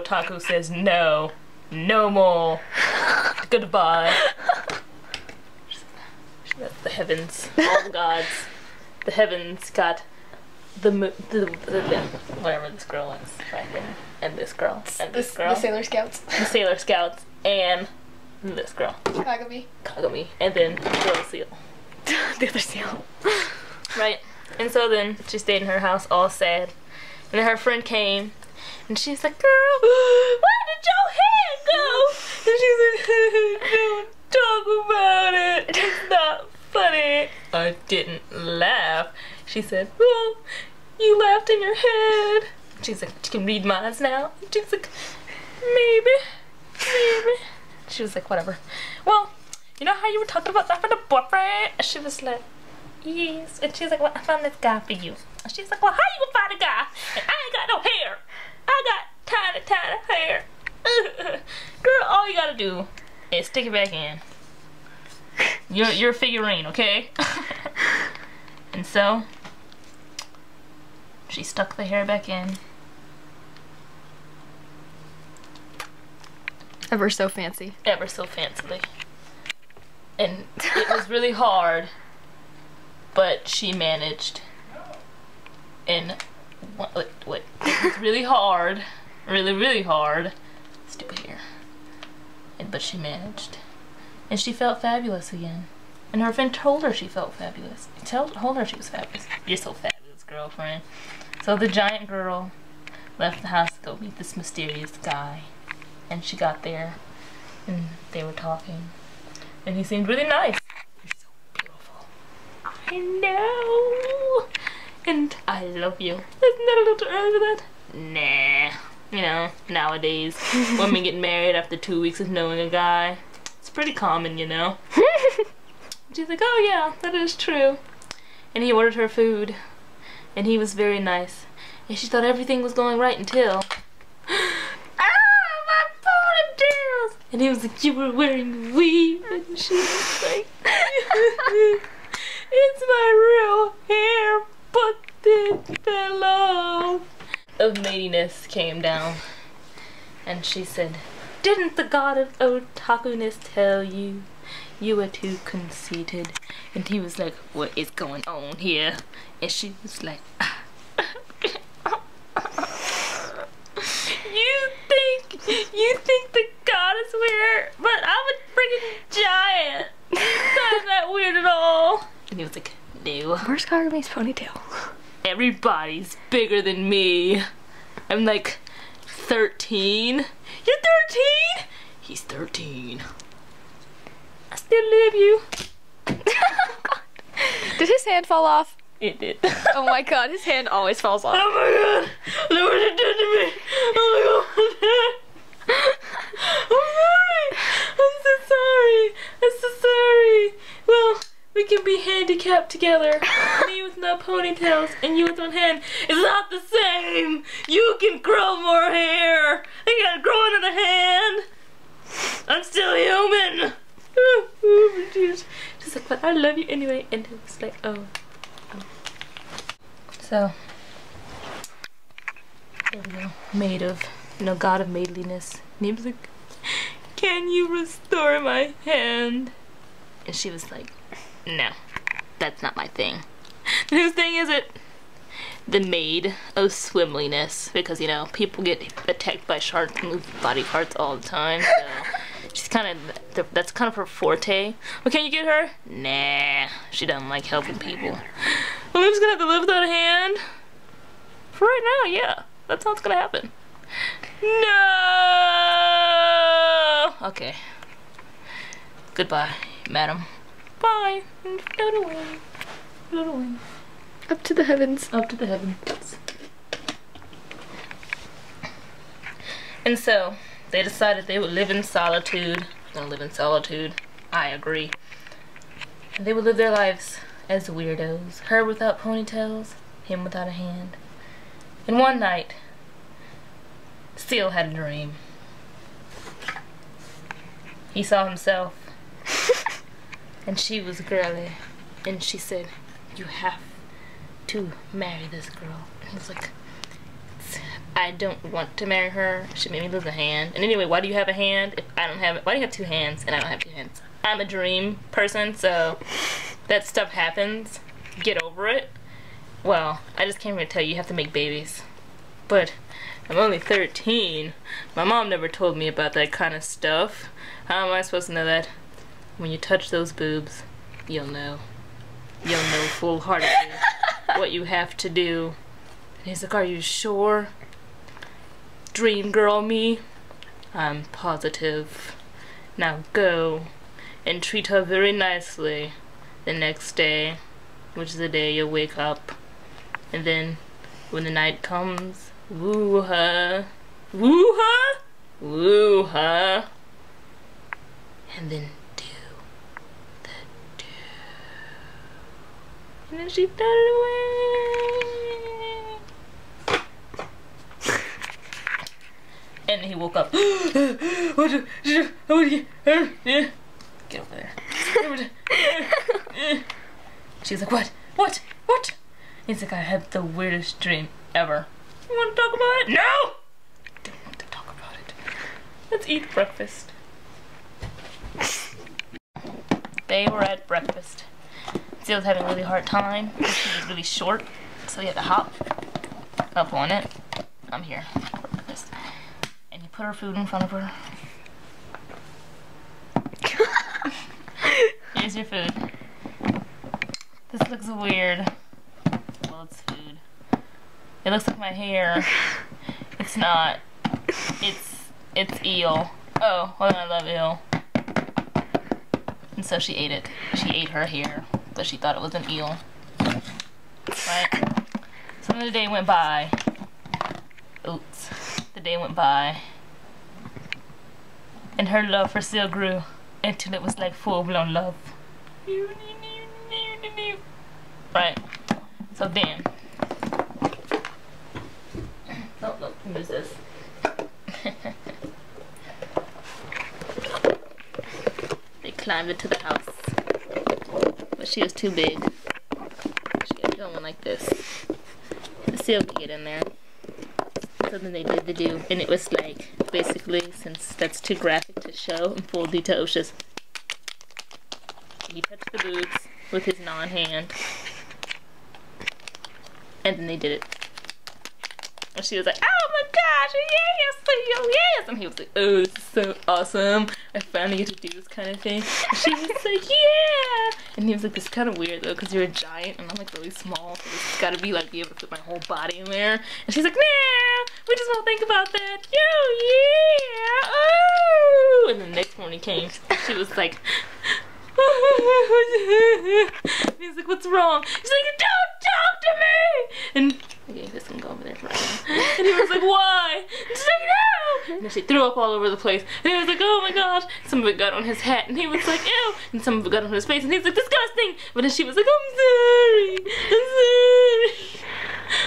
otaku says no. No more. Goodbye. That's the heavens. All the gods. The heavens got the whatever this girl is right there. And this girl. And this girl. The Sailor Scouts. The Sailor Scouts. And this girl. Kagami. Kagami. And then the little seal. The other seal. Right. And so then she stayed in her house all sad. And then her friend came. And she's like, girl, where did your head go? And she's like, don't talk about it. It's not funny. I didn't laugh. She said, well, you laughed in your head. She's like, you can read minds now. And she's like, maybe. She was like, whatever. Well, you know how you were talking about that for the boyfriend? And she was like, yes. And she's like, well, I found this guy for you. And she's like, well, how you gonna find a guy? And I ain't got no hair. I got tiny hair. Girl, all you gotta do is stick it back in. You're a figurine, okay? And so she stuck the hair back in. Ever so fancy. Ever so fancily. And it was really hard, but she managed. And what? It was really hard. Really hard. Stupid hair. But she managed. And she felt fabulous again. And her friend told her she felt fabulous. Told her she was fabulous. You're so fabulous, girlfriend. So the giant girl left the house to go meet this mysterious guy. And she got there. And they were talking. And he seemed really nice. You're so beautiful. I know. And I love you. Isn't that a little too early for that? Nah. You know, nowadays, women get married after 2 weeks of knowing a guy. It's pretty common, you know. She's like, oh yeah, that is true. And he ordered her food. And he was very nice. And she thought everything was going right until... my ponytails! And he was like, you were wearing a weave. And she was like, it's my real hair, but it fell off. Of mateiness came down. And she said, didn't the god of otakuness tell you? You were too conceited. And he was like, what is going on here? And she was like, You think the god is weird, but I'm a freaking giant. That's not weird at all. And he was like, no. Where's Kagami's ponytail? Everybody's bigger than me. I'm like 13. You're 13? He's 13. I still love you. Did his hand fall off? It did. Oh my god, his hand always falls off. Oh my god. Look what you did to me. Oh my god. I'm sorry. I'm so sorry. I'm so sorry. Well, we can be handicapped together. Me with no ponytails and you with one hand. It's not the same. You can grow more hair. I gotta grow another hand. I'm still human. She's like, but I love you anyway. And it was like, oh. So, there we go. Maid of, god of maideliness. And he was like, can you restore my hand? And she was like, no, that's not my thing. And whose thing is it? The maid of swimliness. Because, you know, people get attacked by sharks and lose body parts all the time. So, she's kind of, that's kind of her forte. Well, can you get her? Nah, she doesn't like helping people. Well, I'm just gonna have to live without a hand. For right now, yeah. That's how it's gonna happen. No! Okay. Goodbye, madam. Bye. And float away. Float away. Up to the heavens. Up to the heavens. And so, they decided they would live in solitude. Gonna live in solitude. I agree. And they would live their lives as weirdos. Her without ponytails, him without a hand. And one night, Seal had a dream. He saw himself. And she was girly. And she said, you have to marry this girl. And he's like, I don't want to marry her. She made me lose a hand. And anyway, why do you have a hand if I don't have it? Why do you have 2 hands and I don't have 2 hands? I'm a dream person, so that stuff happens. Get over it. Well, I just came here to tell you have to make babies. But I'm only 13. My mom never told me about that kind of stuff. How am I supposed to know that? When you touch those boobs, you'll know. You'll know full-heartedly what you have to do. And he's like, are you sure? Dream girl me? I'm positive. Now go and treat her very nicely the next day, which is the day you'll wake up. And then when the night comes, woo her, woo her, woo her, and then do the do. And then she floated away. And he woke up. What do you, get over there. She's like, what? What? What? He's like, I had the weirdest dream ever. You want to talk about it? No! I don't want to talk about it. Let's eat breakfast. They were at breakfast. Zia was having a really hard time because she was really short, so he had to hop up on it. I'm here for breakfast. And he put her food in front of her. Here's your food. This looks weird. Well, it's food. It looks like my hair. It's not. It's eel. Oh, well, I love eel. And so she ate it. She ate her hair, but she thought it was an eel. Right? So then the day went by. Oops. The day went by. And her love for Seal grew until it was like full-blown love. Right. So then. Oh, look, who's this? They climbed into the house. But she was too big. She kept going like this. The seal could get in there. So then they did the do. And it was like, basically, since that's too graphic to show in full detail, it was just, he touched the boobs with his non-hand. And then they did it. And she was like, oh my gosh, yes, Leo, yes! And he was like, oh, this is so awesome. I finally get to do this kind of thing. And she was like, yeah! And he was like, this is kind of weird though, because you're a giant and I'm like really small, so it's gotta be like, be able to fit my whole body in there. And she's like, nah, we just won't think about that. Yo, yeah, oh! And the next morning came, she was like, and he's like, what's wrong? She's like, don't talk to me! And okay, this can go over there for right now. And he was like, why? And she's like, no! And then she threw up all over the place. And he was like, oh my gosh. Some of it got on his hat. And he was like, ew. And some of it got on his face. And he was like, disgusting. But then she was like, I'm sorry. I'm sorry.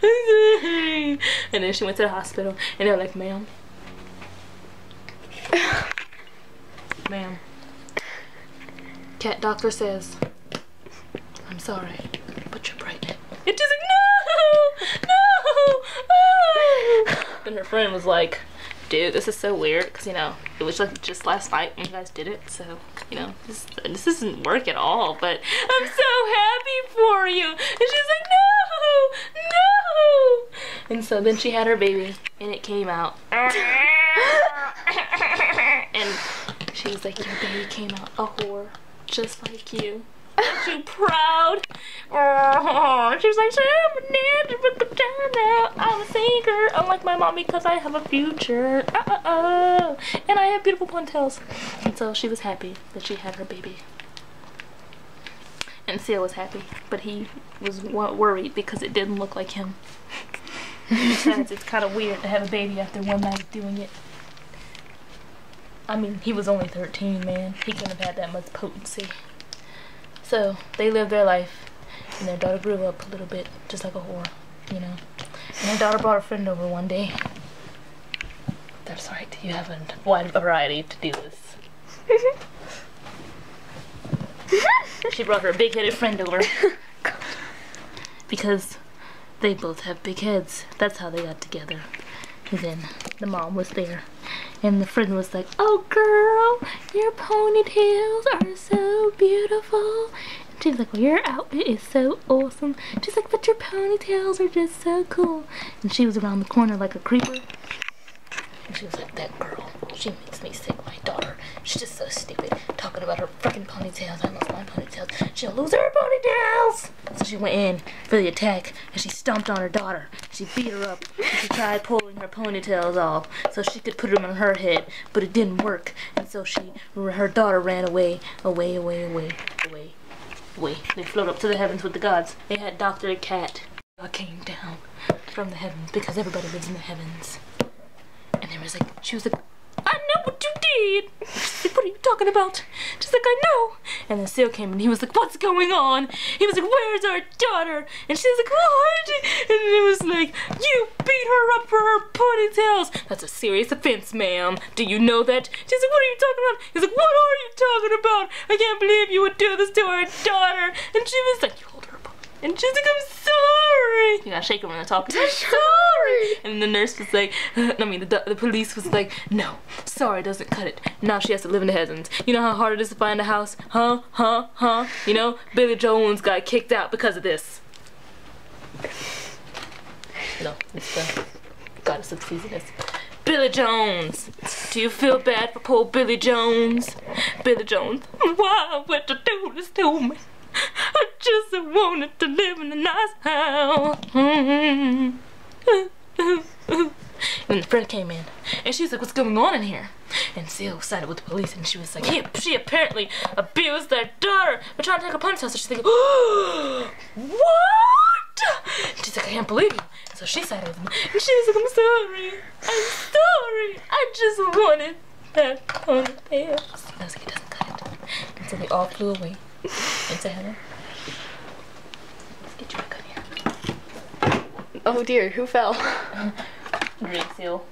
I'm sorry. And then she went to the hospital. And they were like, ma'am. Ma'am. Cat doctor says, I'm sorry, but you're pregnant. And she's like, no! No! Ah! And her friend was like, dude, this is so weird. Because, you know, it was like just last night when you guys did it. So, you know, this doesn't work at all. But I'm so happy for you. And she's like, no! No! And so then she had her baby. And it came out. And she was like, your baby came out a whore. Just like you. Aren't you proud? Oh, she was like, I'm a singer, unlike my mom, because I have a future. And I have beautiful ponytails. And so she was happy that she had her baby. And Seal was happy, but he was worried because it didn't look like him. Besides, it's kind of weird to have a baby after one night of doing it. I mean, he was only 13, man. He couldn't have had that much potency. So, they lived their life, and their daughter grew up a little bit, just like a whore, you know. And their daughter brought a friend over one day. That's right, you have a wide variety to do this. She brought her big-headed friend over. Because they both have big heads. That's how they got together. And then the mom was there. And the friend was like, oh girl, your ponytails are so beautiful. And she's like, well, your outfit is so awesome. She's like, but your ponytails are just so cool. And she was around the corner like a creeper. And she was like, that girl, she makes me sick, my daughter. She's just so stupid, talking about her freaking ponytails. I lost my ponytails. She'll lose her ponytails. So she went in for the attack, and she stomped on her daughter. She beat her up, and she tried pulling her ponytails off so she could put them on her head, but it didn't work. And so her daughter ran away. They float up to the heavens with the gods. They had Dr. Cat. God came down from the heavens because everybody lives in the heavens. And she was like, I know what you did. She's like, what are you talking about? She's like, I know. And then Seal came and he was like, what's going on? He was like, where's our daughter? And she was like, what? And it was like, you beat her up for her ponytails. That's a serious offense, ma'am. Do you know that? She's like, what are you talking about? He's like, what are you talking about? I can't believe you would do this to our daughter. And she was like, you hold her up. And she's like, I'm sorry. You gotta shake her when they're talking. I'm sorry. And the nurse was like, the police was like, no, sorry doesn't cut it. Now she has to live in the heavens. You know how hard it is to find a house? Huh? You know, Billy Jones got kicked out because of this. No, it's the goddess of seasoness. Billy Jones. Do you feel bad for poor Billy Jones? Billy Jones, why would you do this to me? I just wanted to live in a nice house. And the friend came in, and she was like, what's going on in here? And Seal sided with the police, and she was like, she apparently abused their daughter. We're trying to take her ponytail, so she's thinking, what? And she's like, I can't believe you. And so she sided with him, and she was like, I'm sorry. I just wanted that ponytail. He was like, he doesn't cut it. And so they all flew away into heaven. Let's get you back on here. Oh dear, who fell? Green Seal.